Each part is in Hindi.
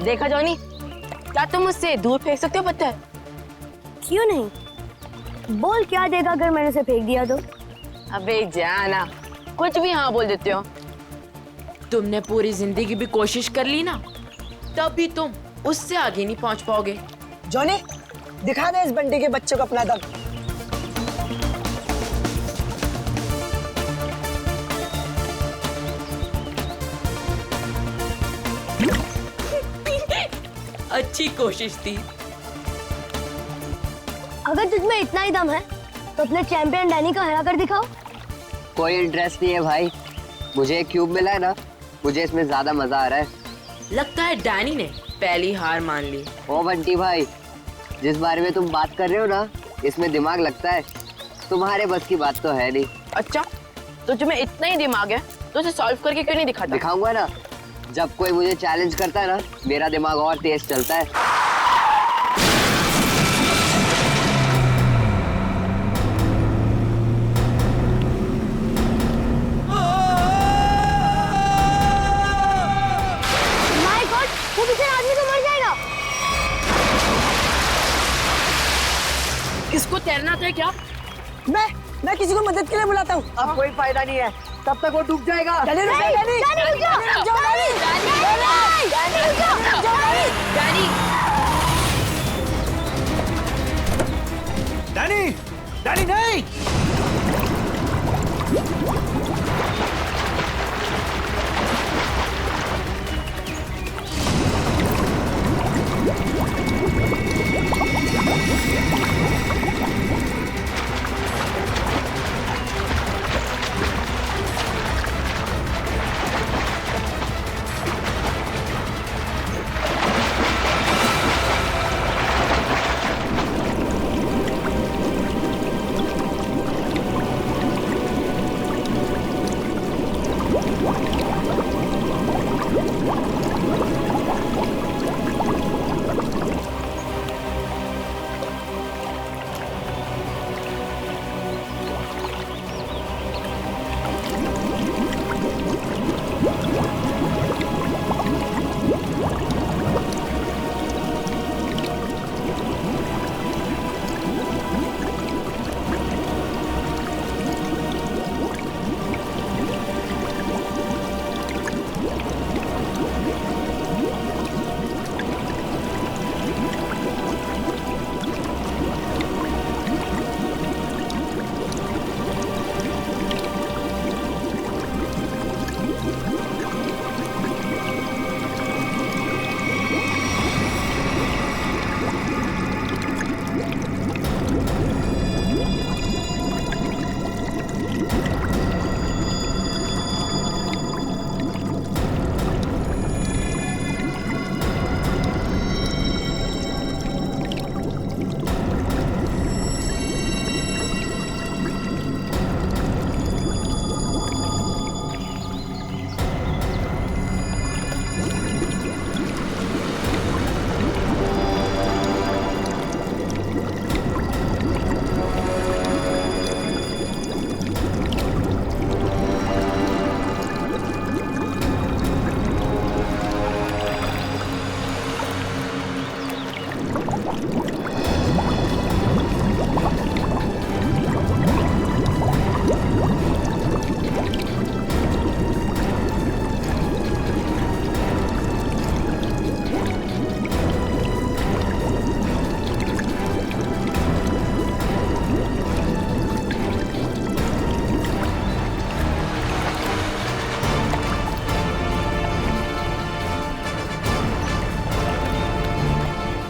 देखा जॉनी, क्या तुम मुझसे दूर फेंक सकते हो पत्थर? क्यों नहीं? बोल क्या देगा अगर मैंने उसे फेंक दिया तो? अबे जाना, कुछ भी हाँ बोल देते हो। तुमने पूरी जिंदगी भी कोशिश कर ली ना, तब भी तुम उससे आगे नहीं पहुंच पाओगे। जॉनी, दिखा दे इस बंटी के बच्चे को अपना दम। अच्छी कोशिश थी। अगर तुझमें इतना ही दम है तो अपने चैंपियन डैनी को हरा कर दिखाओ। कोई इंटरेस्ट नहीं है भाई, मुझे एक क्यूब मिला है ना, मुझे इसमें ज्यादा मजा आ रहा है। लगता है डैनी ने पहली हार मान ली। ओ बंटी भाई, जिस बारे में तुम बात कर रहे हो ना, इसमें दिमाग लगता है, तुम्हारे बस की बात तो है नहीं। अच्छा, तो तुम्हें इतना ही दिमाग है तो उसे सॉल्व करके क्यों नहीं दिखाता? दिखाऊंगा ना, जब कोई मुझे चैलेंज करता है ना, मेरा दिमाग और तेज चलता है। माय गॉड, वो बेचारा आदमी तो मर जाएगा। इसको तैरना आता है क्या? मैं किसी को मदद के लिए बुलाता हूँ। अब कोई फायदा नहीं है, तब तक वो डूब जाएगा। Danny, Danny, Danny, Danny, Danny, Danny, Danny नहीं।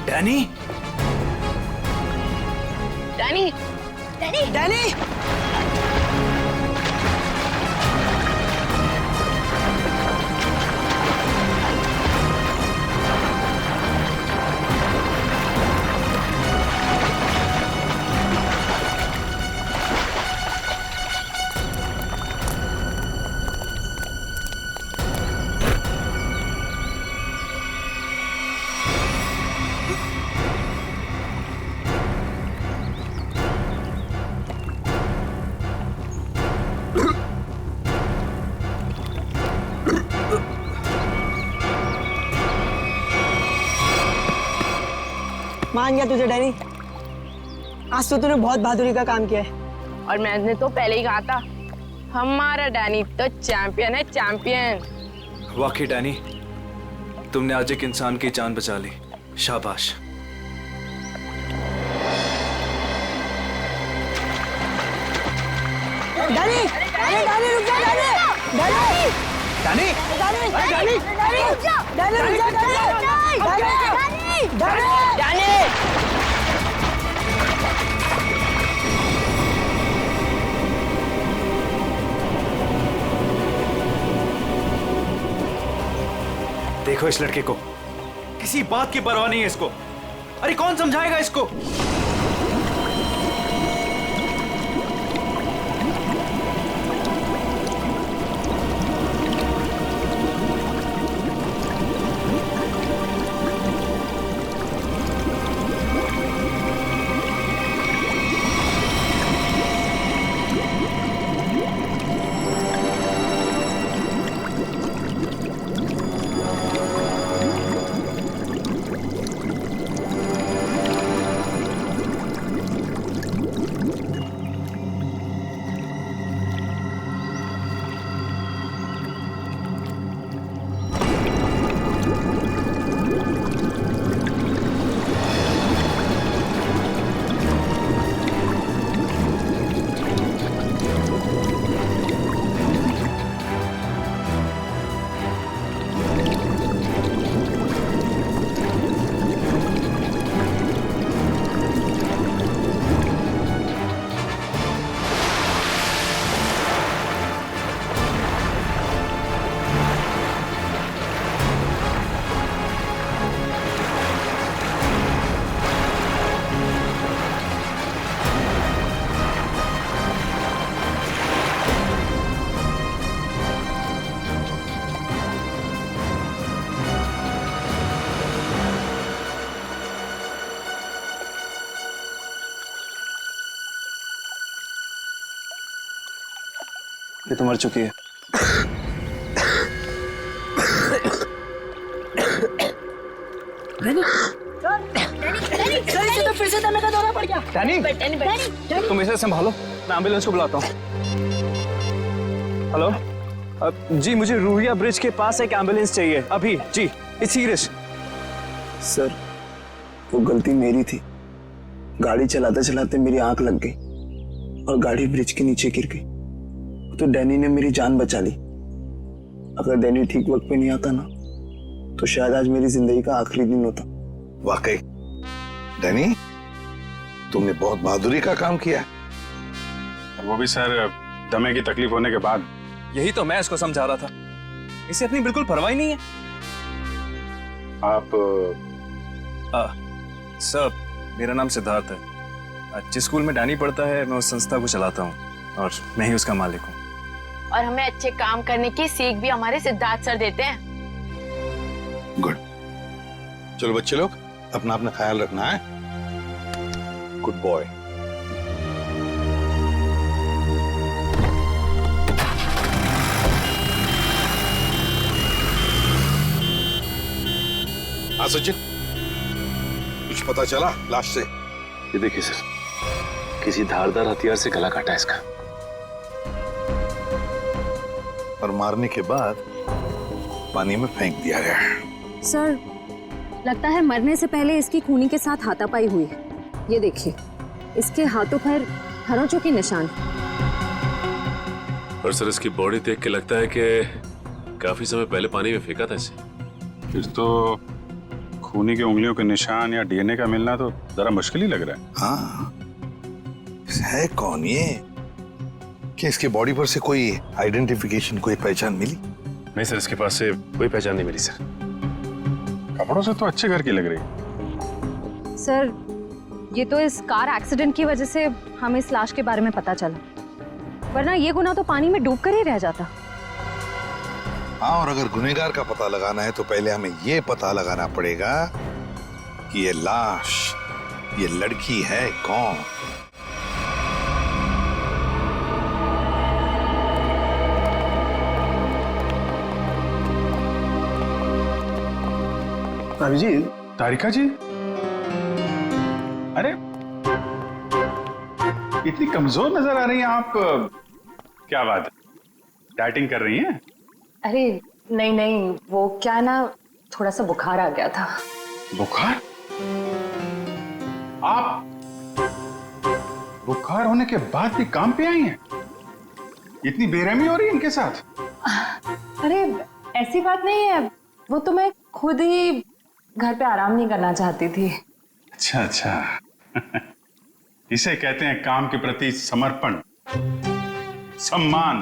डैनी, डैनी, डैनी, डैनी, मान गया तुझे डैनी। आज तो तूने बहुत बहादुरी का काम किया है। और मैंने तो पहले ही कहा था, हमारा डैनी तो चैंपियन है, चैंपियन। वाकई डैनी, तुमने आज एक इंसान की जान बचा ली, शाबाश। डैनी, अरे डैनी रुक जा, Danny, Danny, Danny, Danny, Danny, Danny, रुक जा, डैनी, रुक जा, डैनी, डैनी, डैनी, डैनी! देखो इस लड़के को, किसी बात की परवाह नहीं है इसको। अरे कौन समझाएगा इसको? ये तो मर चुकी है। फिर से दमे का दौरा पड़ गया। डैनी, तुम इसे संभालो, मैं एम्बुलेंस को बुलाता हूँ। हेलो, जी मुझे रूहिया ब्रिज के पास एक एम्बुलेंस चाहिए अभी। जी, इट्स सीरियस। सर, वो गलती मेरी थी। गाड़ी चलाते चलाते मेरी आंख लग गई और गाड़ी ब्रिज के नीचे गिर गई। तो डैनी ने मेरी जान बचा ली। अगर डैनी ठीक वक्त पे नहीं आता ना, तो शायद आज मेरी जिंदगी का आखिरी दिन होता। वाकई डैनी, तुमने बहुत बहादुरी का काम किया। वो भी सर दमे की तकलीफ होने के बाद। यही तो मैं इसको समझा रहा था, इसे अपनी बिल्कुल परवाह ही नहीं है। आप सर, मेरा नाम सिद्धार्थ है। जिस स्कूल में डैनी पढ़ता है, मैं उस संस्था को चलाता हूँ और मैं ही उसका मालिक हूँ। और हमें अच्छे काम करने की सीख भी हमारे सिद्धार्थ सर देते हैं। गुड। चलो बच्चे लोग, अपना अपना ख्याल रखना है। Good boy. हाँ सचिन, कुछ पता चला लाश से? ये देखिए सर, किसी धारदार हथियार से गला काटा है इसका। और मारने के बाद पानी में फेंक दिया गया। सर, लगता है मरने से पहले इसकी खूनी के साथ हाथापाई हुई है। ये देखिए, इसके हाथों पर खरोंचों के निशान। और सर, इसकी बॉडी देख के लगता है कि काफी समय पहले पानी में फेंका था इसे। फिर तो खूनी की उंगलियों के निशान या डीएनए का मिलना तो जरा मुश्किल ही लग रहा है। हाँ, है कौन ये? क्या इसके बॉडी पर से कोई आइडेंटिफिकेशन, कोई पहचान मिली? नहीं सर, इसके पास से कोई पहचान नहीं मिली सर। कपड़ों से तो अच्छे घर की लग रही है। सर, ये तो इस कार एक्सीडेंट की वजह से हमें इस लाश के बारे में पता चला, वरना ये गुनाह तो पानी में डूब कर ही रह जाता। हाँ, और अगर गुनहगार का पता लगाना है तो पहले हमें ये पता लगाना पड़ेगा कि ये लाश, ये लड़की है कौन। भाभी जी, तारिका जी, इतनी कमजोर नजर आ रही हैं आप। क्या बात है, डाइटिंग कर रही हैं? अरे नहीं नहीं, वो क्या ना, थोड़ा सा बुखार आ गया था। बुखार? आप बुखार होने के बाद भी काम पे आई हैं? इतनी बेरहमी हो रही है इनके साथ? अरे ऐसी बात नहीं है, वो तो मैं खुद ही घर पे आराम नहीं करना चाहती थी। अच्छा अच्छा इसे कहते हैं काम के प्रति समर्पण, सम्मान,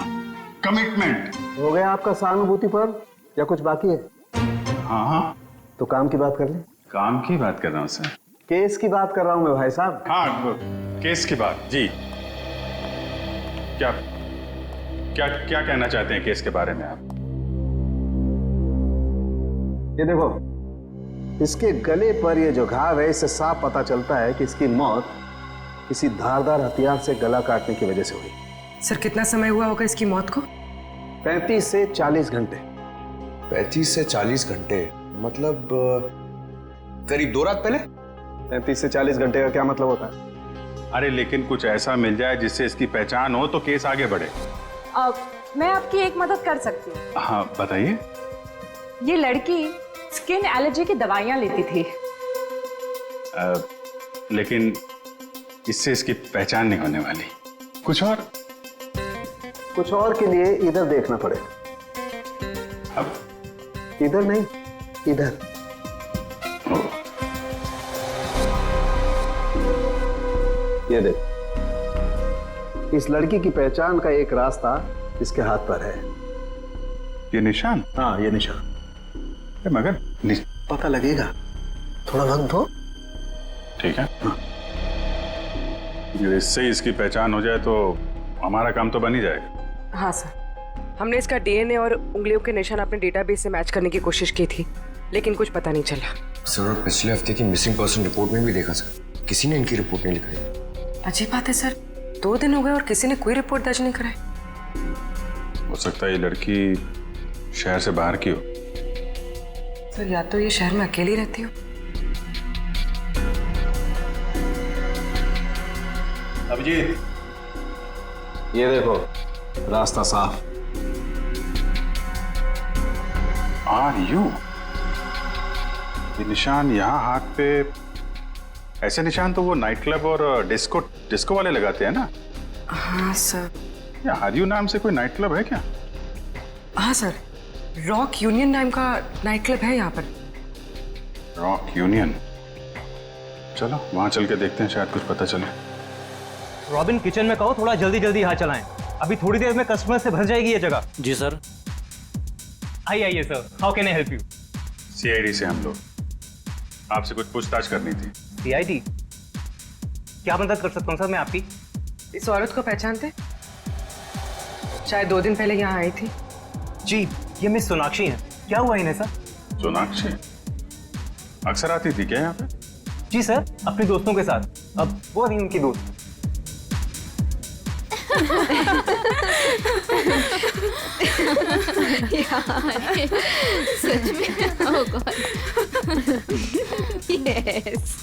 कमिटमेंट। हो गया आपका सहानुभूति पर्व या कुछ बाकी है? हाँ हाँ, तो काम की बात कर ले। काम की बात कर रहा हूँ सर। केस की बात कर रहा हूँ मैं भाई साहब। हाँ, केस की बात जी। क्या क्या क्या कहना चाहते हैं केस के बारे में आप? ये देखो, इसके गले पर ये जो घाव है, इससे साफ पता चलता है कि इसकी मौत किसी धारदार हथियार से गला काटने की वजह से हुई। सर कितना समय हुआ होगा इसकी मौत को? 35 से 40 घंटे। 35 से 40 घंटे मतलब करीब 2 रात पहले। 35 से 40 घंटे का क्या मतलब होता है? अरे लेकिन कुछ ऐसा मिल जाए जिससे इसकी पहचान हो तो केस आगे बढ़े। मैं आपकी एक मदद कर सकती हूँ। हाँ बताइए। ये लड़की स्किन एलर्जी की दवाइयाँ लेती थी। लेकिन इससे इसकी पहचान नहीं होने वाली। कुछ और के लिए इधर देखना पड़ेगा। अब इधर नहीं, इधर। ये देख, इस लड़की की पहचान का एक रास्ता इसके हाथ पर है। ये निशान? हाँ, ये निशान। मगर पता लगेगा, थोड़ा वक्त दो। ठीक है। हाँ। इससे इसकी पहचान हो जाए तो हमारा काम तो बन ही जाएगा। हाँ सर, हमने इसका डीएनए और उंगलियों के निशान अपने डेटाबेस से मैच करने की कोशिश की थी, लेकिन कुछ पता नहीं चला। सर, और पिछले हफ्ते की मिसिंग पर्सन रिपोर्ट में भी देखा सर, किसी ने इनकी रिपोर्ट नहीं लिखाई। अजीब बात है सर, 2 दिन हो गए और किसी ने कोई रिपोर्ट दर्ज नहीं कराई। हो सकता है ये लड़की शहर से बाहर की हो। सर या तो ये शहर में अकेली रहती हो। अभिजीत, ये देखो, रास्ता साफ। Are you? ये निशान यहाँ हाथ पे, ऐसे निशान तो वो नाइट क्लब और डिस्को वाले लगाते हैं ना? हाँ सर। क्या आर यू नाम से कोई नाइट क्लब है क्या? हाँ सर, रॉक यूनियन नाम का नाइट क्लब है यहाँ पर। Rock union? चलो वहां चल के देखते हैं, शायद कुछ पता चले। रॉबिन, किचन में कहो थोड़ा जल्दी जल्दी यहाँ चलाएं, अभी थोड़ी देर में कस्टमर से भर जाएगी ये जगह। जी सर। आइए sir, how can I help you? CID से हम लोग, आपसे कुछ पूछताछ करनी थी। सीआईडी? क्या मदद कर सकता हूँ सर मैं आपकी? इस औरत को पहचानते? शायद 2 दिन पहले यहाँ आई थी। जी, ये मिस सोनाक्षी हैं। क्या हुआ इन्हें सर? सोनाक्षी अक्सर आती थी क्या यहाँ पे? जी सर, अपने दोस्तों के साथ। अब वो नहीं उनकी दोस्त। सच में? ओह गॉड। यस,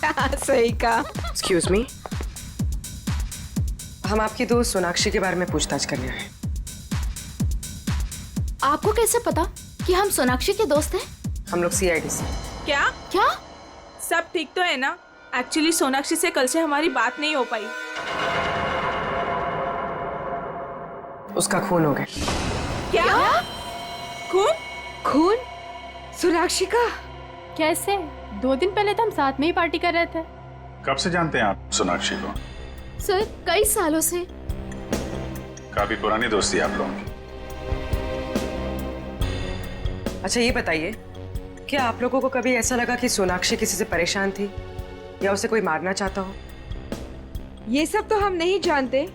सही कहा। एक्सक्यूज मी, हम आपकी दोस्त सोनाक्षी के बारे में पूछताछ करने आए। आपको कैसे पता कि हम सोनाक्षी के दोस्त हैं? हम लोग सीआईडी से। क्या? क्या? सब ठीक तो है ना? एक्चुअली सोनाक्षी से कल से हमारी बात नहीं हो पाई। उसका खून हो गया। क्या? खून? खून? सोनाक्षी का? कैसे? 2 दिन पहले तो हम साथ में ही पार्टी कर रहे थे। कब से जानते हैं आप सोनाक्षी को? सर, कई सालों से। काफी पुरानी दोस्ती है आप लोगों की। अच्छा ये बताइए, क्या आप लोगों को कभी ऐसा लगा कि सोनाक्षी किसी से परेशान थी या उसे कोई मारना चाहता हो? ये सब तो हम नहीं जानते,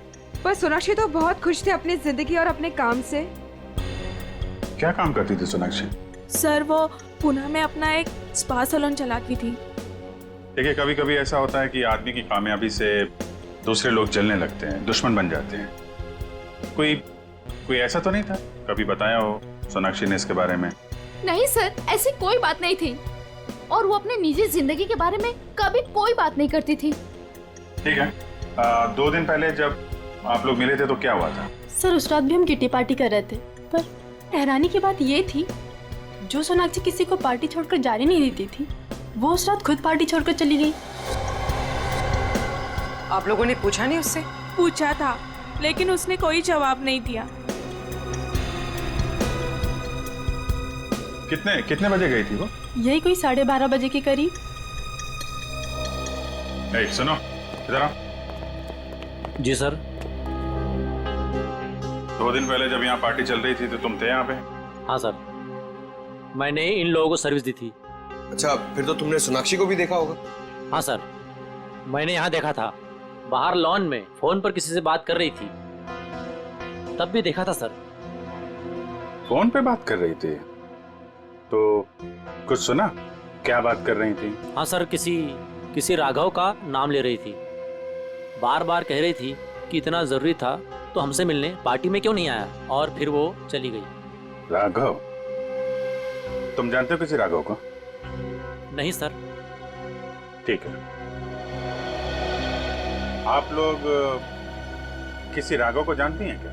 पर सोनाक्षी तो बहुत खुश थे अपनी जिंदगी और अपने काम से। क्या काम करती थी सोनाक्षी? सर वो पुणे में अपना एक स्पा सैलून चलाती थी। देखिए, कभी कभी ऐसा होता है कि आदमी की कामयाबी से दूसरे लोग जलने लगते हैं, दुश्मन बन जाते हैं। कोई ऐसा तो नहीं था? कभी बताया हो सोनाक्षी ने इसके बारे में? नहीं सर, ऐसी कोई बात नहीं थी, और वो अपने निजी जिंदगी के बारे में कभी कोई बात नहीं करती थी। ठीक है, 2 दिन पहले जब आप लोग मिले थे तो क्या हुआ था? सर उस रात भी हम किटी पार्टी कर रहे थे, पर हैरानी की बात ये थी जो सोनाक्षी किसी को पार्टी छोड़कर जाने नहीं देती थी, वो उस रात खुद पार्टी छोड़कर चली गई। आप लोगों ने पूछा नहीं उससे? पूछा था लेकिन उसने कोई जवाब नहीं दिया। कितने बजे गई थी वो? यही कोई 12:30 बजे के करीब। सुनो, इधर आओ। जी सर। 2 दिन पहले जब यहाँ पार्टी चल रही थी तो तुम थे यहाँ पे? हाँ सर, मैंने इन लोगों को सर्विस दी थी। अच्छा, फिर तो तुमने सोनाक्षी को भी देखा होगा? हाँ सर, मैंने यहाँ देखा था, बाहर लॉन में फोन पर किसी से बात कर रही थी, तब भी देखा था सर। फोन पे बात कर रही थी तो कुछ सुना? क्या बात कर रही थी? हाँ सर, किसी राघव का नाम ले रही थी, बार बार कह रही थी कि इतना जरूरी था तो हमसे मिलने पार्टी में क्यों नहीं आया, और फिर वो चली गई। राघव? तुम जानते हो किसी राघव को? नहीं सर। ठीक है, आप लोग किसी राघव को जानती हैं क्या?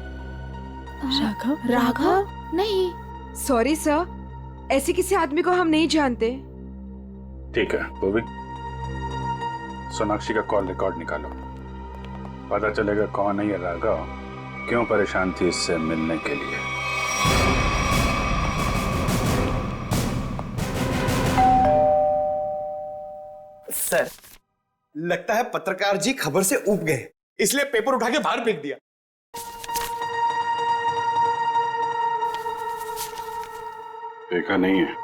राघव? नहीं। सॉरी सर, ऐसे किसी आदमी को हम नहीं जानते। ठीक है, वो भी सोनाक्षी का कॉल रिकॉर्ड निकालो, पता चलेगा कौन है ये राघव, क्यों परेशान थी इससे मिलने के लिए। सर, लगता है पत्रकार जी खबर से ऊब गए, इसलिए पेपर उठा के बाहर फेंक दिया। देखा नहीं है,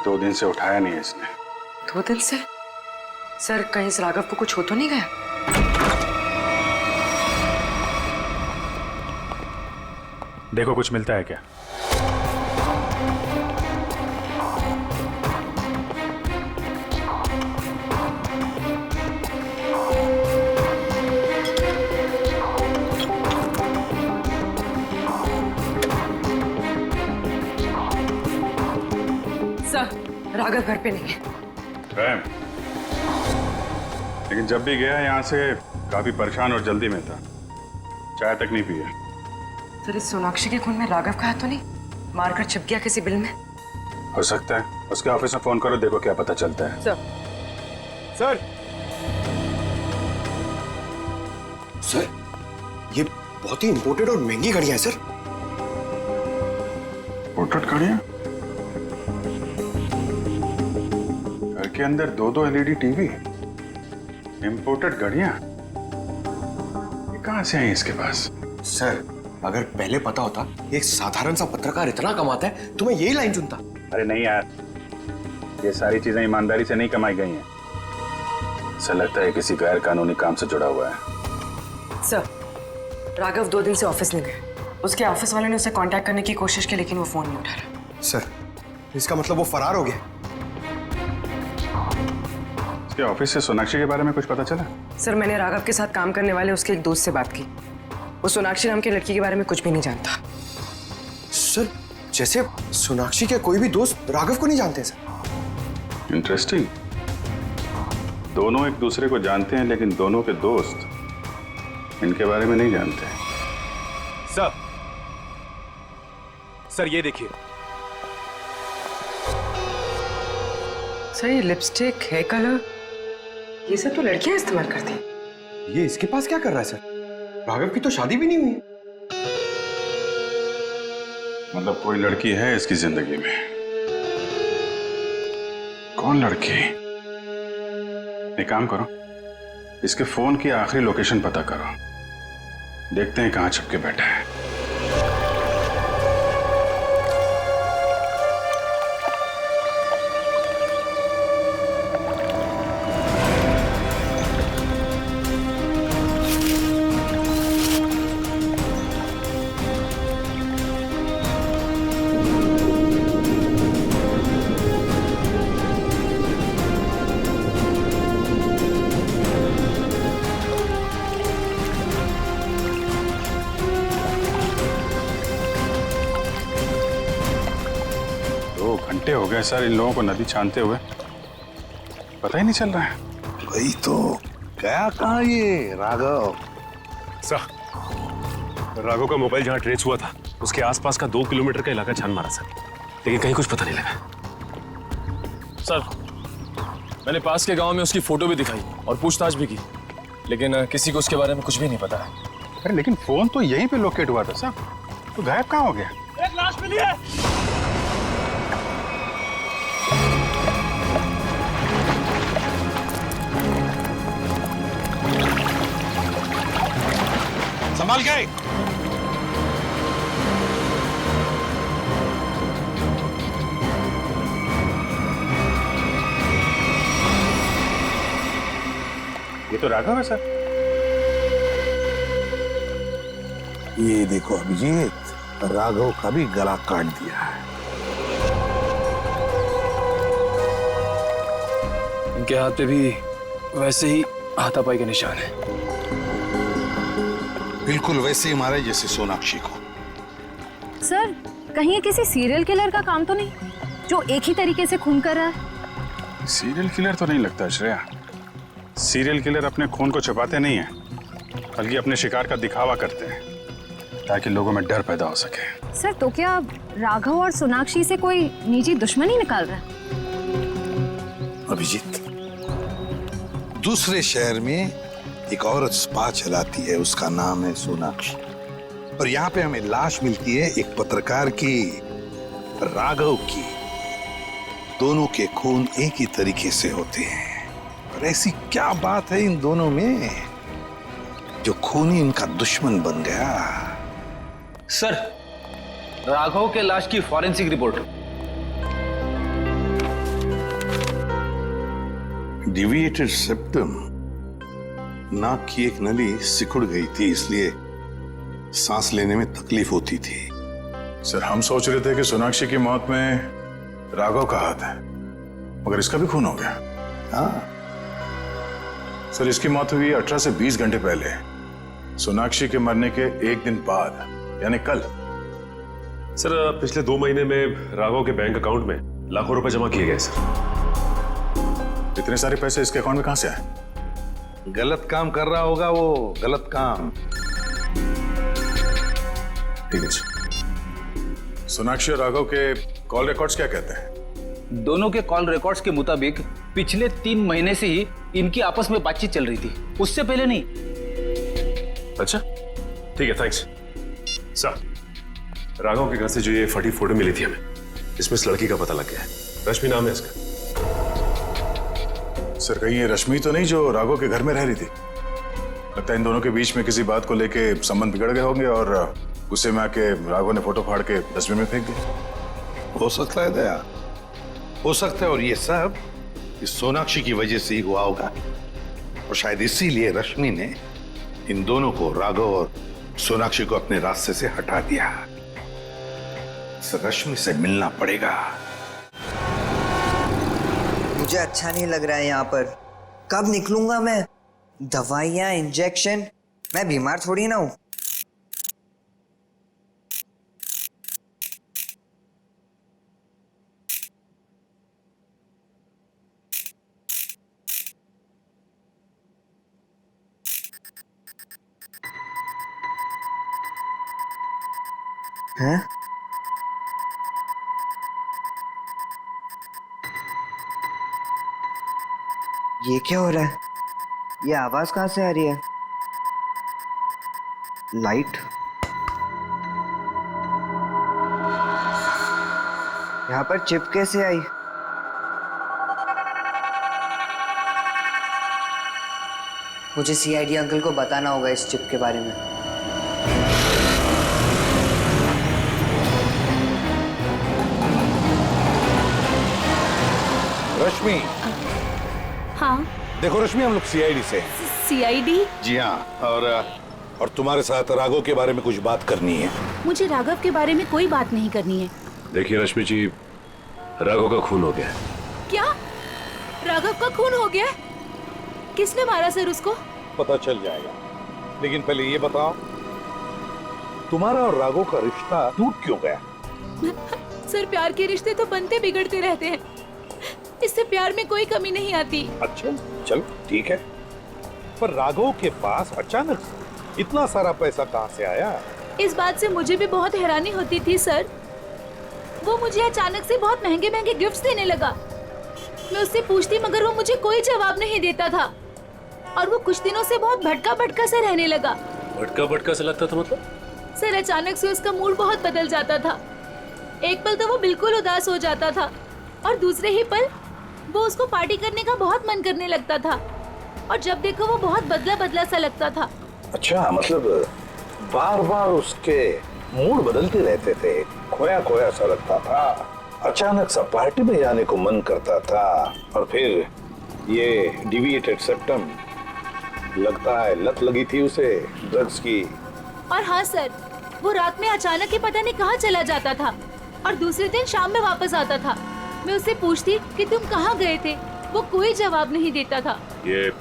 2 दिन से उठाया नहीं है इसने। 2 दिन से? सर, कहीं इस राघव को कुछ हो तो नहीं गया? देखो कुछ मिलता है क्या? सर, राघव घर पे नहीं है। लेकिन जब भी गया यहाँ से काफी परेशान और जल्दी में था, चाय तक नहीं पिया। सर, इस सोनाक्षी के खून में राघव का हाथ तो नहीं? मारकर छिप गया किसी बिल में? हो सकता है, उसके ऑफिस में फोन करो, देखो क्या पता चलता है। सर, सर, ये बहुत ही इंपोर्टेड और महंगी घड़ियां हैं सर। इंपोर्टेड घड़ियां? घर के अंदर 2-2 LED टीवी, इंपोर्टेड घड़ियां, ये कहां से आई इसके पास? सर, अगर पहले पता होता एक साधारण सा पत्रकार इतना कमाता है तो मैं यही लाइन चुनता। अरे नहीं यार, ये सारी चीजें ईमानदारी से नहीं कमाई गई हैं। ऐसा लगता है किसी गैर कानूनी काम से जुड़ा हुआ है। सर, राघव 2 दिन से ऑफिस नहीं गए। उसके ऑफिस वाले ने उसे कांटेक्ट करने की कोशिश की लेकिन वो फोन नहीं उठा रहा। सर, इसका मतलब वो फरार हो गया। उसके ऑफिस से सोनाक्षी के बारे में कुछ पता चला? सर, मैंने राघव के साथ काम करने वाले उसके एक दोस्त से बात की, वो सोनाक्षी नाम की लड़की के बारे में कुछ भी नहीं जानता। सर, जैसे सोनाक्षी के कोई भी दोस्त राघव को नहीं जानते सर। इंटरेस्टिंग, दोनों एक दूसरे को जानते हैं लेकिन दोनों के दोस्त इनके बारे में नहीं जानते। सर ये देखिए। सर, ये लिपस्टिक, हेयर कलर, ये सब तो लड़कियां इस्तेमाल करती हैं। ये इसके पास क्या कर रहा है सर? राघव की तो शादी भी नहीं हुई। मतलब कोई लड़की है इसकी जिंदगी में। कौन लड़की? एक काम करो, इसके फोन की आखिरी लोकेशन पता करो, देखते हैं कहां छुप के बैठा है। घंटे हो गए सर इन लोगों को नदी छानते हुए, पता ही नहीं चल रहा है। वही तो गया कहाँ ये राघव? सर, राघव का मोबाइल जहाँ ट्रेस हुआ था उसके आसपास का 2 किलोमीटर का इलाका छान मारा सर, लेकिन कहीं कुछ पता नहीं लगा। सर, मैंने पास के गांव में उसकी फोटो भी दिखाई और पूछताछ भी की, लेकिन किसी को उसके बारे में कुछ भी नहीं पता है। अरे लेकिन फोन तो यहीं पे लोकेट हुआ था सर, तो गायब कहाँ हो गया? एक लाश मिली है। संभाल के। ये तो राघव है सर। ये देखो अभिजीत, राघव का भी गला काट दिया है। इनके हाथ पे भी वैसे ही हाथापाई के निशान है। बिल्कुल वैसे ही मारे जैसे सोनाक्षी को। सर, कहीं ये किसी सीरियल किलर का काम तो नहीं जो एक ही तरीके से खून कर रहा है? सीरियल किलर तो नहीं लगता श्रेया। सीरियल किलर अपने खून को छुपाते नहीं हैं, बल्कि अपने शिकार का दिखावा करते हैं ताकि लोगों में डर पैदा हो सके। सर, तो क्या राघव और सोनाक्षी से कोई निजी दुश्मनी निकाल रहा है? अभिजीत, दूसरे शहर में एक औरत स्पा चलाती है, उसका नाम है सोनाक्षी, और यहाँ पे हमें लाश मिलती है एक पत्रकार की, राघव की। दोनों के खून एक ही तरीके से होते हैं, और ऐसी क्या बात है इन दोनों में जो खूनी इनका दुश्मन बन गया? सर, राघव के लाश की फॉरेंसिक रिपोर्ट। डिविएटेड सेप्टम, नाक की एक नली सिकुड़ गई थी, इसलिए सांस लेने में तकलीफ होती थी। सर, हम सोच रहे थे कि सोनाक्षी की मौत में राघव का हाथ है, मगर इसका भी खून हो गया। हाँ सर, इसकी मौत हुई 18 से 20 घंटे पहले, सोनाक्षी के मरने के एक दिन बाद, यानी कल। सर, पिछले 2 महीने में राघव के बैंक अकाउंट में लाखों रुपए जमा किए गए सर। इतने सारे पैसे इसके अकाउंट में कहां से आए? गलत काम कर रहा होगा वो, गलत काम। ठीक है सर। सोनाक्षी और राघव के कॉल रिकॉर्ड्स क्या कहते हैं? दोनों के कॉल रिकॉर्ड्स के मुताबिक पिछले 3 महीने से ही इनकी आपस में बातचीत चल रही थी, उससे पहले नहीं। अच्छा, ठीक है, थैंक्स। सर, राघव के घर से जो ये फटी फोटो मिली थी हमें, इसमें इस लड़की का पता लग गया है। रश्मि नाम है इसका। सर, कहीं ये रश्मि तो नहीं जो राघव के घर में रह रही थी? लगता है इन दोनों के बीच में किसी बात को लेके संबंध बिगड़ गए होंगे और गुस्से में आके राघव ने फोटो फाड़ के डस्टबिन में फेंक दिया। हो सकता है दया, हो सकता है, और ये सब इस सोनाक्षी की वजह से ही हुआ होगा, और शायद इसीलिए रश्मि ने इन दोनों को, राघव और सोनाक्षी को, अपने रास्ते से हटा दिया। रश्मि से मिलना पड़ेगा। मुझे अच्छा नहीं लग रहा है यहाँ पर। कब निकलूंगा मैं? दवाइयाँ, इंजेक्शन, मैं बीमार थोड़ी ना हूँ। हैं? ये क्या हो रहा है? ये आवाज कहाँ से आ रही है? लाइट? यहाँ पर चिप कैसे आई? मुझे सीआईडी अंकल को बताना होगा इस चिप के बारे में। रश्मि। हाँ। देखो रश्मि, हम लोग सीआईडी से। सीआईडी? जी हाँ, और तुम्हारे साथ राघव के बारे में कुछ बात करनी है। मुझे राघव के बारे में कोई बात नहीं करनी है। देखिए रश्मि जी, राघव का खून हो गया। क्या? राघव का खून हो गया? किसने मारा सर उसको? पता चल जाएगा, लेकिन पहले ये बताओ, तुम्हारा और राघव का रिश्ता टूट क्यों गया? सर, प्यार के रिश्ते तो बनते बिगड़ते रहते हैं, इससे प्यार में कोई कमी नहीं आती। अच्छा, चलो ठीक है, पर राघव के पास अचानक से इतना सारा पैसा कहाँ से आया? इस बात से मुझे भी बहुत हैरानी होती थी सर। वो मुझे अचानक से बहुत महंगे महंगे गिफ्ट्स देने लगा। मैं उससे पूछती मगर वो मुझे कोई जवाब नहीं देता था और वो कुछ दिनों से बहुत भटका भटका सा रहने लगा। भटका भटका सा लगता था मतलब? सर अचानक से उसका मूड बहुत बदल जाता था। एक पल तो वो बिल्कुल उदास हो जाता था और दूसरे ही पल वो उसको पार्टी करने का बहुत मन करने लगता था और जब देखो वो बहुत बदला बदला सा लगता था। अच्छा, मतलब बार बार उसके मूड बदलते रहते थे, खोया खोया सा लगता था, अचानक सा पार्टी में जाने को मन करता था और फिर ये डिविएटेड सेप्टम, लगता है लत लगी थी उसे ड्रग्स की। और हाँ सर, वो रात में अचानक ही पता नहीं कहाँ चला जाता था और दूसरे दिन शाम में वापस आता था। मैं उससे पूछती कि तुम कहाँ गए थे, वो कोई जवाब नहीं देता था। ये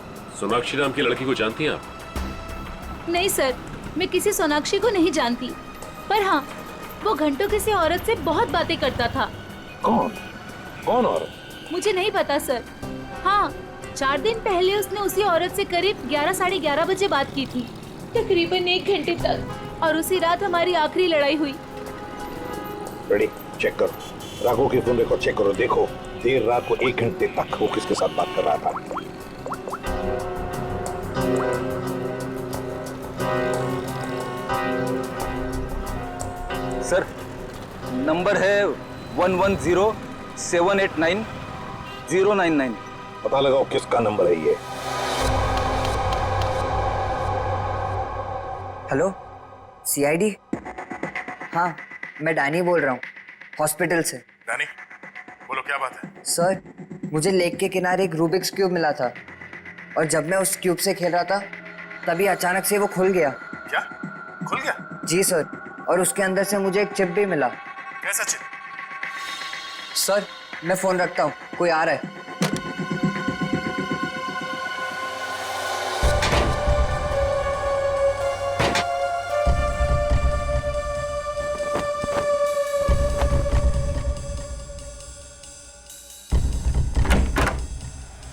सोनाक्षी नाम की लड़की को जानती हैं आप? नहीं सर, मैं किसी सोनाक्षी को नहीं जानती, पर हाँ वो घंटों किसी औरत से बहुत बातें करता था। कौन? कौन औरत? मुझे नहीं पता सर। हाँ, 4 दिन पहले उसने उसी औरत से करीब 11 साढ़े 11 बजे बात की थी, तकरीबन 1 घंटे तक, और उसी रात हमारी आखिरी लड़ाई हुई। रेडी, चेक करो राघव के फोन रिकॉर्ड चेक करो, देखो देर रात को 1 घंटे तक वो किसके साथ बात कर रहा था। सर नंबर है 110789 पता लगाओ किसका नंबर है ये। Hello, CID? हाँ, मैं डैनी बोल रहा हूँ, हॉस्पिटल से। डैनी, बोलो क्या बात है? सर, मुझे लेक के किनारे एक रूबिक्स क्यूब मिला था और जब मैं उस क्यूब से खेल रहा था तभी अचानक से वो खुल गया। क्या? खुल गया? जी सर, और उसके अंदर से मुझे एक चिप भी मिला। कैसा चिप? सर, मैं फोन रखता हूँ, कोई आ रहा है।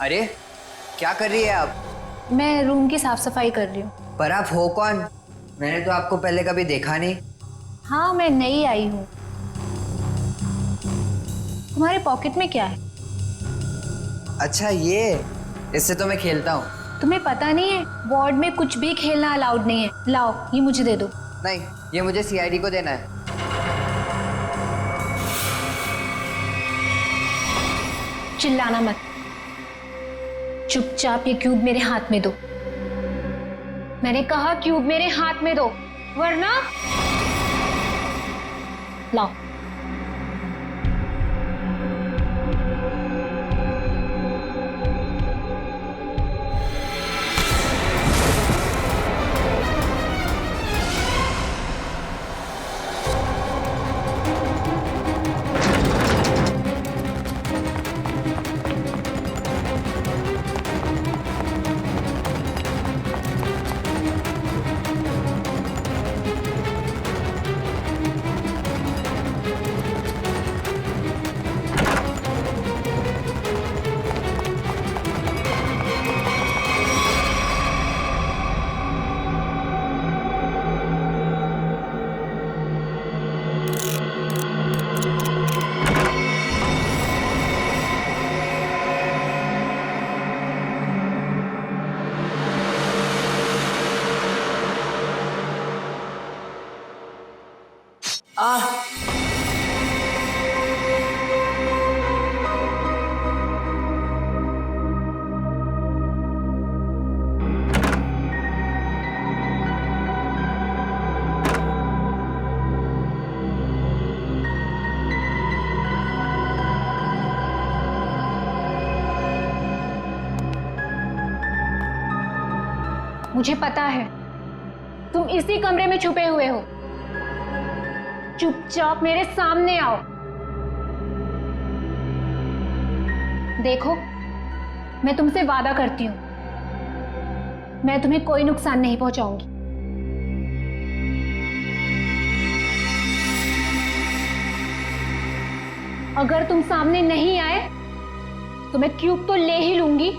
अरे क्या कर रही है आप? मैं रूम की साफ सफाई कर रही हूँ। पर आप हो कौन? मैंने तो आपको पहले कभी देखा नहीं। हाँ, मैं नई आई हूँ। तुम्हारे पॉकेट में क्या है? अच्छा ये, इससे तो मैं खेलता हूँ। तुम्हें पता नहीं है, वार्ड में कुछ भी खेलना अलाउड नहीं है। लाओ, ये मुझे दे दो। नहीं, ये मुझे सीआईडी को देना है। चिल्लाना मत, चुपचाप ये क्यूब मेरे हाथ में दो। मैंने कहा क्यूब मेरे हाथ में दो, वरना लाओ। मुझे पता है तुम इसी कमरे में छुपे हुए हो। चुपचाप मेरे सामने आओ। देखो, मैं तुमसे वादा करती हूं, मैं तुम्हें कोई नुकसान नहीं पहुंचाऊंगी। अगर तुम सामने नहीं आए तो मैं क्यूब तो ले ही लूंगी,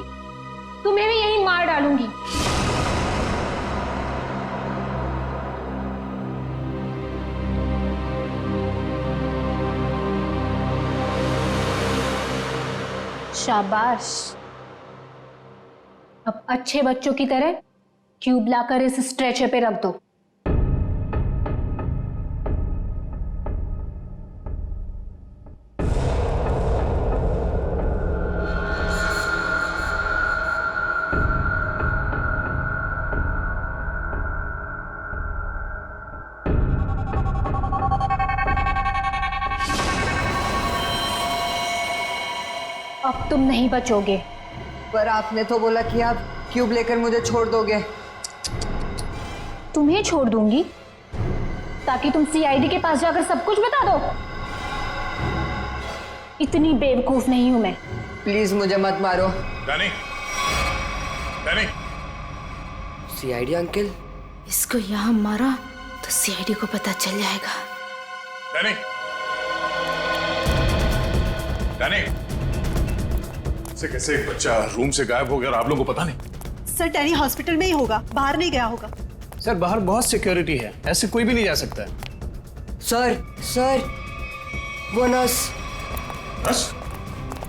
तुम्हें भी यहीं मार डालूंगी। शाबाश। अब अच्छे बच्चों की तरह क्यूब लाकर इस स्ट्रेचर पे रख दो। अब तुम नहीं बचोगे। पर आपने तो बोला कि आप क्यूब लेकर मुझे छोड़ दोगे। तुम्हें छोड़ दूंगी ताकि तुम सीआईडी के पास जाकर सब कुछ बता दो। इतनी बेवकूफ नहीं हूं मैं। प्लीज मुझे मत मारो। Danny, Danny. CID uncle? इसको यहाँ मारा तो सीआईडी को पता चल जाएगा। Danny, Danny. से कैसे एक बच्चा रूम से गायब हो गया और आप लोगों को पता नहीं? सर डैनी हॉस्पिटल में ही होगा, बाहर नहीं गया होगा। सर बाहर बहुत सिक्योरिटी है, ऐसे कोई भी नहीं जा सकता है। सर वो नर्स। नर्स?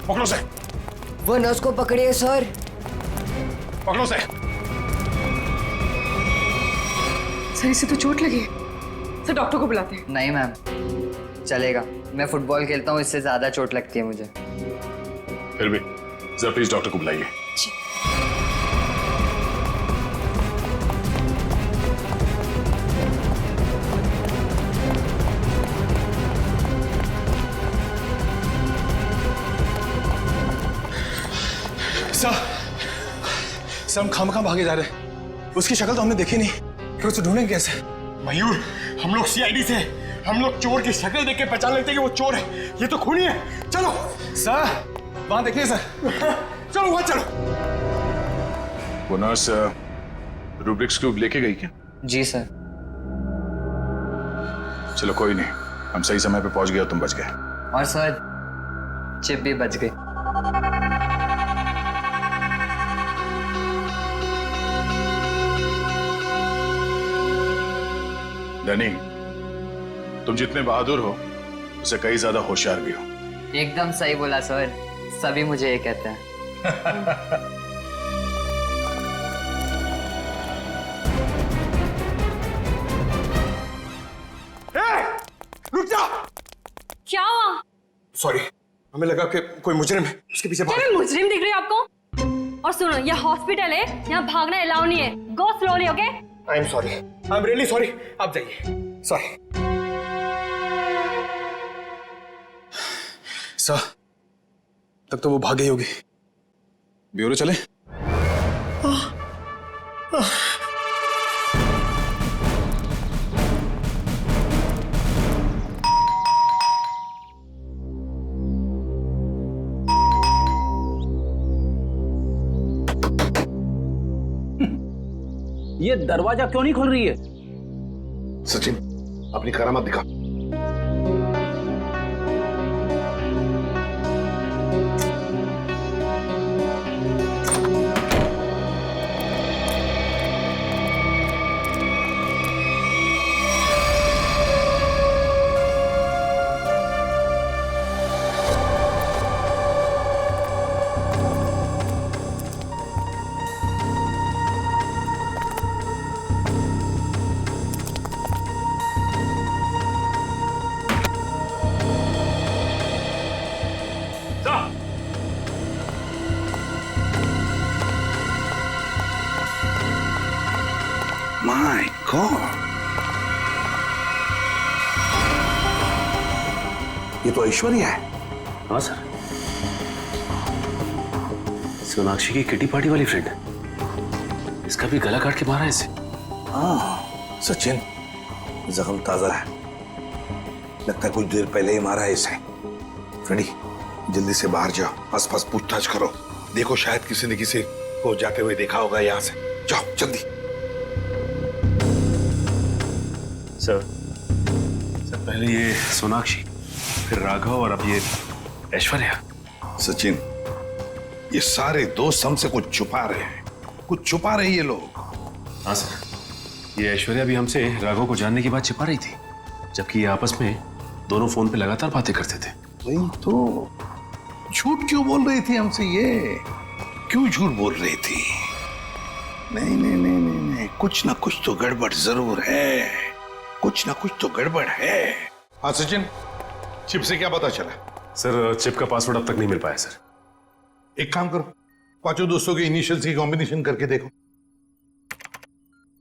पकड़ो से। वो नर्स को पकड़िए सर। पकड़ो से। सर इसे तो चोट लगी है। सर डॉक्टर को बुलाते हैं। नहीं मैम, चलेगा। मैं फुटबॉल खेलता हूँ, इससे ज्यादा चोट लगती है मुझे। फिर भी जरा प्लीज डॉक्टर को बुलाइए। सर हम खामखा भागे जा रहे हैं। उसकी शक्ल तो हमने देखी नहीं, फिर उसे ढूंढेंगे कैसे? मयूर, हम लोग सीआईडी से, हम लोग चोर की शक्ल देख के पहचान लेते हैं कि वो चोर है। ये तो खूनी है। चलो सर, वहां देखिए सर। चलो वहां चलो। वो नर्स रूब्रिक्स क्यूब लेके गई क्या? जी सर। चलो कोई नहीं, हम सही समय पे पहुंच गए और तुम बच गए। और सर चिप भी बच गई। डैनी, तुम जितने बहादुर हो उससे कई ज्यादा होशियार भी हो। एकदम सही बोला सर, सभी मुझे ये कहते हैं। रुक जा। क्या हुआ? सॉरी, हमें लगा कि कोई मुजरिम है, उसके पीछे भाग। क्या मैं मुजरिम दिख रही हूँ आपको? और सुनो, ये हॉस्पिटल है, यहाँ भागना अलाउ नहीं है। गो slowly, okay? I am sorry, I am really sorry. आप जाइए। सॉरी सर, तब तो वो भाग गई होगी। ब्यूरो चले? ये दरवाजा क्यों नहीं खुल रही है? सचिन, अपनी करामत दिखा। माय गॉड, ये तो ऐश्वर्या है। हाँ सर, सोनाक्षी की किटी पार्टी वाली फ्रेंड है। इसका भी गला काट के मारा है इसे। हाँ सचिन, जख्म ताजा है, लगता है कुछ देर पहले ही मारा है इसे। फ्रेंडी, जल्दी से बाहर जाओ, आसपास पूछताछ करो, देखो शायद किसी ने किसी को जाते हुए देखा होगा यहाँ से। जाओ जल्दी। सर, पहले ये सोनाक्षी, फिर राघव और अब ये ऐश्वर्या। सचिन, ये सारे दोस्त हमसे कुछ छुपा रहे हैं, कुछ छुपा रहे ये लोग। हाँ सर, ये ऐश्वर्या भी हमसे राघव को जानने की बात छिपा रही थी, जबकि ये आपस में दोनों फोन पे लगातार बातें करते थे। वही तो, झूठ क्यों बोल रही थी हमसे? ये क्यों झूठ बोल रही थी? नहीं नहीं नहीं नहीं नहीं, कुछ ना कुछ तो गड़बड़ जरूर है, कुछ ना कुछ तो गड़बड़ है। हाँ सचिन, चिप से क्या पता चला? सर चिप का पासवर्ड अब तक नहीं मिल पाया सर। एक काम करो, पांचों दोस्तों के इनिशियल्स की कॉम्बिनेशन करके देखो।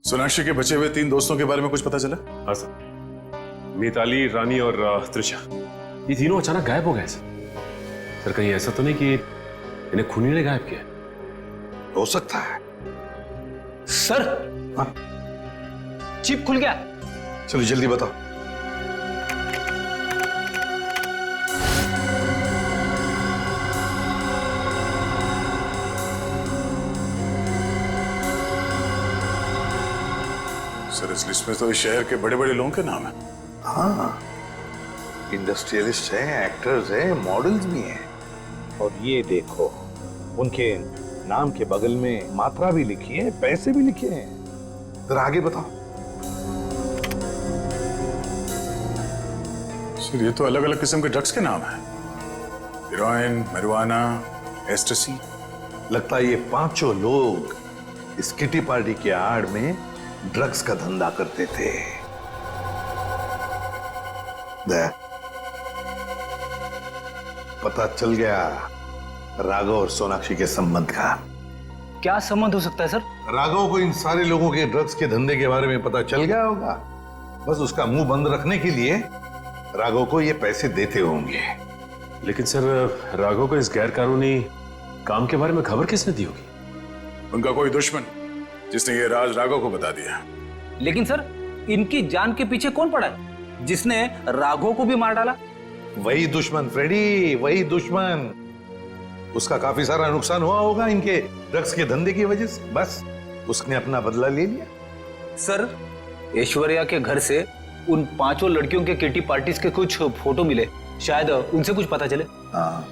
सोनाक्षी के बचे हुए 3 दोस्तों के बारे में कुछ पता चला? हाँ सर, मिताली, रानी और त्रिशा, ये तीनों अचानक गायब हो गए सर। कहीं ऐसा तो नहीं कि इन्हें खूनी ने गायब किया? हो सकता है सर। हाँ? चिप खुल गया। चलो जल्दी बताओ। सर इस लिस्ट में तो इस शहर के बड़े बड़े लोगों के नाम है। हाँ, इंडस्ट्रियलिस्ट हैं, एक्टर्स हैं, मॉडल्स भी हैं। और ये देखो, उनके नाम के बगल में मात्रा भी लिखी है, पैसे भी लिखे हैं। जरा आगे बताओ। सर ये तो अलग अलग किस्म के ड्रग्स के नाम हैं। Heroin, marijuana, एस्टेसी। लगता है ये पांचों लोग इस किटी पार्टी के आड़ में ड्रग्स का धंधा करते थे। पता चल गया राघव और सोनाक्षी के संबंध का। क्या संबंध हो सकता है सर? राघव को इन सारे लोगों के ड्रग्स के धंधे के बारे में पता चल गया होगा। बस उसका मुंह बंद रखने के लिए राघव को ये पैसे देते होंगे। लेकिन सर राघव को इस गैर कानूनी काम के बारे में खबर किसने दी होगी? उनका कोई दुश्मन जिसने ये राज राघव को बता दिया। लेकिन सर इनकी जान के पीछे कौन पड़ा है जिसने राघव को भी मार डाला? वही दुश्मन फ्रेडी, वही दुश्मन। उसका काफी सारा नुकसान हुआ होगा इनके ड्रग्स के धंधे की वजह से। बस उसने अपना बदला ले लिया। सर ऐश्वर्या के घर से उन पांचों लड़कियों के किटी पार्टीज के कुछ फोटो मिले, शायद उनसे कुछ पता चले। हाँ।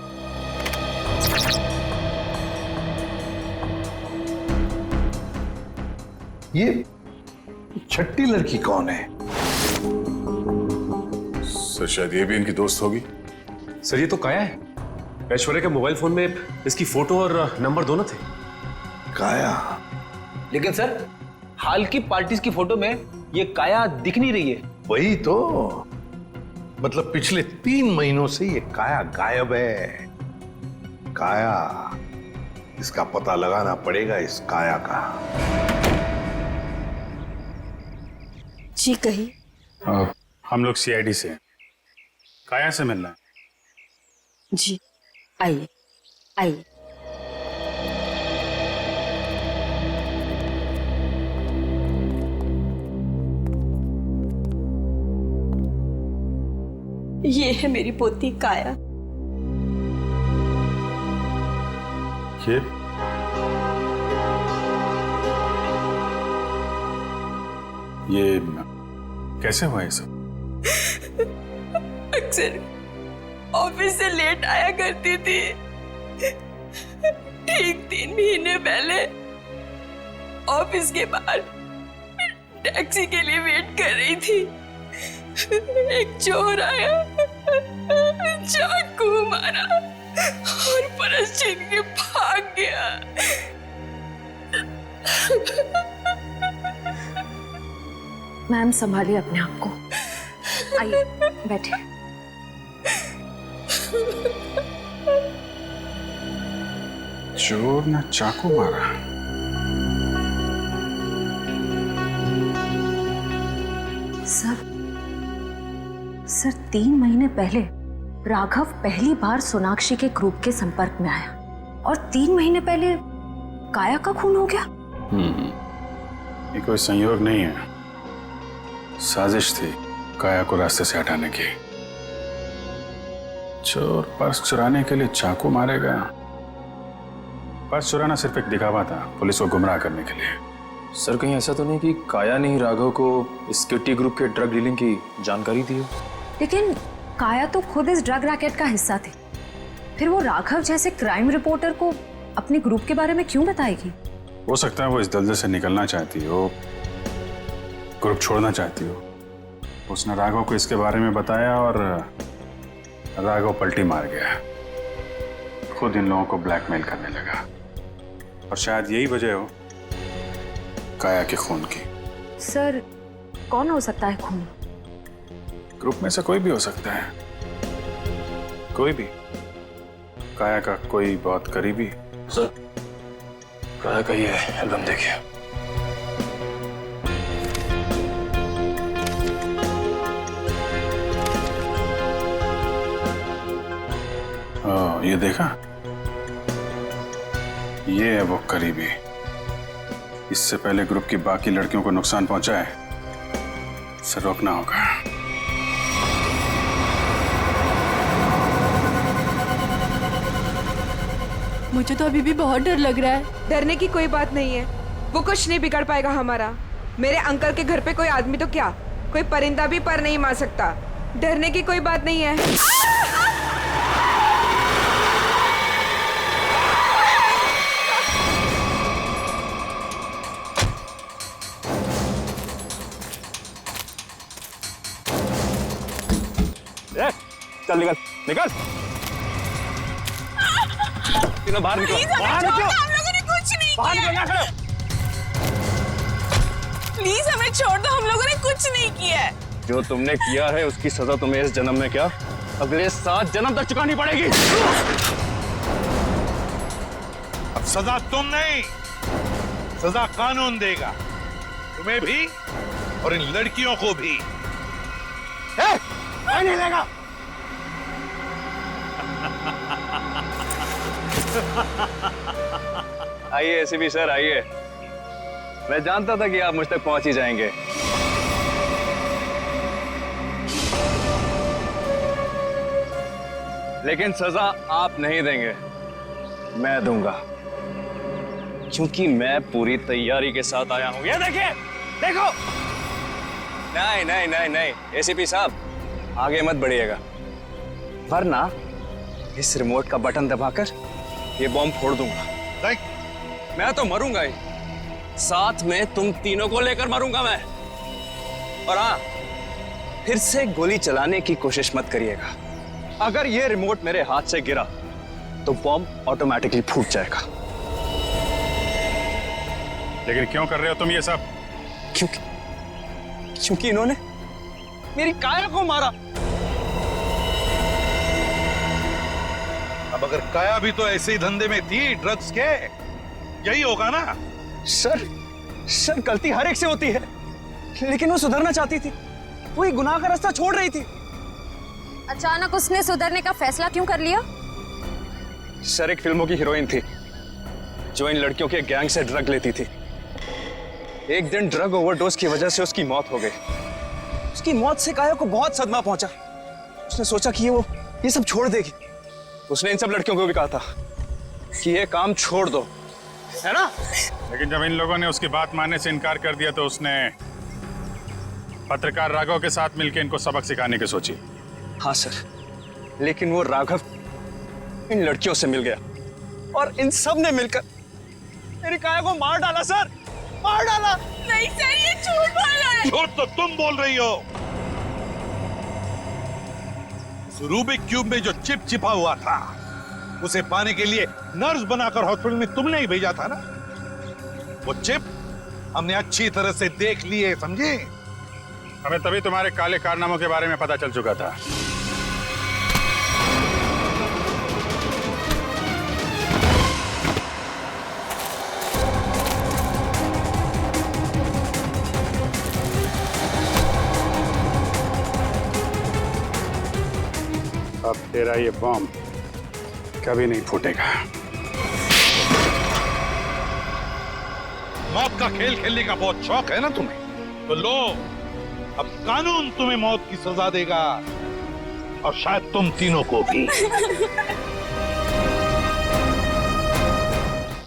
ये छठी लड़की कौन है? सर शायद ये भी इनकी दोस्त होगी। सर ये तो काया है। ऐश्वर्या के मोबाइल फोन में इसकी फोटो और नंबर दोनों थे। काया? लेकिन सर हाल की पार्टीज की फोटो में ये काया दिख नहीं रही है। वही तो, मतलब पिछले 3 महीनों से ये काया गायब है। काया, इसका पता लगाना पड़ेगा, इस काया का। जी कही। हम लोग सीआईडी से हैं। काया से मिलना है। जी आइए आइए। ये है मेरी पोती काया। ये कैसे हुआ ये सब? अक्सर ऑफिस से लेट आया करती थी। ठीक 3 महीने पहले ऑफिस के बाहर टैक्सी के लिए वेट कर रही थी। एक चोर आया, चाकू मारा और परस छीन के भाग गया। मैम संभालिए अपने आप को। आइए बैठे। चोर ने चाकू मारा। सर 3 महीने पहले राघव पहली बार सोनाक्षी के ग्रुप के संपर्क में आया और 3 महीने पहले काया का खून हो गया। ये कोई संयोग नहीं है, साजिश थी काया को रास्ते से हटाने की। चोर पर्स चुराने के लिए चाकू मारेगा। पर्स चुराना सिर्फ एक दिखावा था, पुलिस को गुमराह करने के लिए। सर कहीं ऐसा तो नहीं कि काया ने ही राघव को इस किटी ग्रुप के ड्रग डीलिंग की जानकारी दी हो? लेकिन काया तो खुद इस ड्रग रैकेट का हिस्सा थी, फिर वो राघव जैसे क्राइम रिपोर्टर को अपने ग्रुप के बारे में क्यों बताएगी? हो सकता है वो इस दलदल से निकलना चाहती हो, ग्रुप छोड़ना चाहती हो। उसने राघव को इसके बारे में बताया और राघव पलटी मार गया। खुद इन लोगों को ब्लैकमेल करने लगा। और शायद यही वजह हो काया के खून की। सर, कौन हो सकता है खूनी? ग्रुप में से कोई भी हो सकता है, कोई भी। काया का कोई बहुत करीबी। सर, काया का ये एल्बम देखिए। ये देखा, ये है वो करीबी। इससे पहले ग्रुप की बाकी लड़कियों को नुकसान पहुंचा है, इसे रोकना होगा। मुझे तो अभी भी बहुत डर लग रहा है। डरने की कोई बात नहीं है, वो कुछ नहीं बिगाड़ पाएगा हमारा। मेरे अंकल के घर पे कोई आदमी तो क्या, कोई परिंदा भी पर नहीं मार सकता। डरने की कोई बात नहीं है। चल निकल निकल, तीनों बाहर निकलो, बाहर निकलो। हम लोगों ने कुछ नहीं बाहर किया। निकलना करो। प्लीज हमें छोड़ दो, हम लोगों ने कुछ नहीं किया है। जो तुमने किया है उसकी सजा तुम्हें इस जन्म में क्या, अगले 7 जन्म तक चुकानी पड़ेगी। अब सजा तुम नहीं, सजा कानून देगा, तुम्हें भी और इन लड़कियों को भी। नहीं लेगा। आइए एसीपी सर, आइए। मैं जानता था कि आप मुझ तक पहुंच ही जाएंगे। लेकिन सजा आप नहीं देंगे, मैं दूंगा, क्योंकि मैं पूरी तैयारी के साथ आया हूं। ये देखिए, देखो। नहीं नहीं नहीं नहीं एसीपी साहब, आगे मत बढ़िएगा, वरना इस रिमोट का बटन दबाकर ये बॉम्ब फोड़ दूंगा। मैं तो मरूंगा ही, साथ में तुम तीनों को लेकर मरूंगा मैं। और हाँ, फिर से गोली चलाने की कोशिश मत करिएगा। अगर ये रिमोट मेरे हाथ से गिरा तो बॉम्ब ऑटोमेटिकली फूट जाएगा। लेकिन क्यों कर रहे हो तुम ये सब? क्योंकि इन्होंने मेरी काया को मारा। अब अगर काया भी तो ऐसे ही धंधे में थी, ड्रग्स के, यही होगा ना? सर गलती हर एक से होती है, लेकिन वो सुधरना चाहती थी, वो एक गुनाह का रास्ता छोड़ रही थी। अचानक उसने सुधरने का फैसला क्यों कर लिया? सर एक फिल्मों की हीरोइन थी जो इन लड़कियों के गैंग से ड्रग लेती थी। एक दिन ड्रग ओवरडोज की वजह से उसकी मौत हो गई। उसकी मौत से काया को बहुत सदमा पहुंचा। उसने सोचा कि वो ये सब छोड़ देगी। उसने इन सब लड़कियों को भी कहा था कि ये काम छोड़ दो, है ना? लेकिन जब इन लोगों ने उसकी बात मानने से इनकार कर दिया तो उसने पत्रकार राघव के साथ मिलकर इनको सबक सिखाने की सोची। हाँ सर, लेकिन वो राघव इन लड़कियों से मिल गया और इन सब ने मिलकर मेरी काया को मार डाला। सर मार डाला। नहीं सर, ये झूठ बोल रहा है। झूठ तो तुम बोल रही हो। रूबिक क्यूब में जो चिप छिपा हुआ था, उसे पाने के लिए नर्स बनाकर हॉस्पिटल में तुमने ही भेजा था ना? वो चिप हमने अच्छी तरह से देख ली है, समझे? हमें तभी तुम्हारे काले कारनामों के बारे में पता चल चुका था। अब तेरा ये बॉम्ब कभी नहीं फूटेगा। मौत का खेल खेलने का बहुत शौक है ना तुम्हें? तो लो, अब कानून तुम्हें मौत की सजा देगा, और शायद तुम तीनों को भी।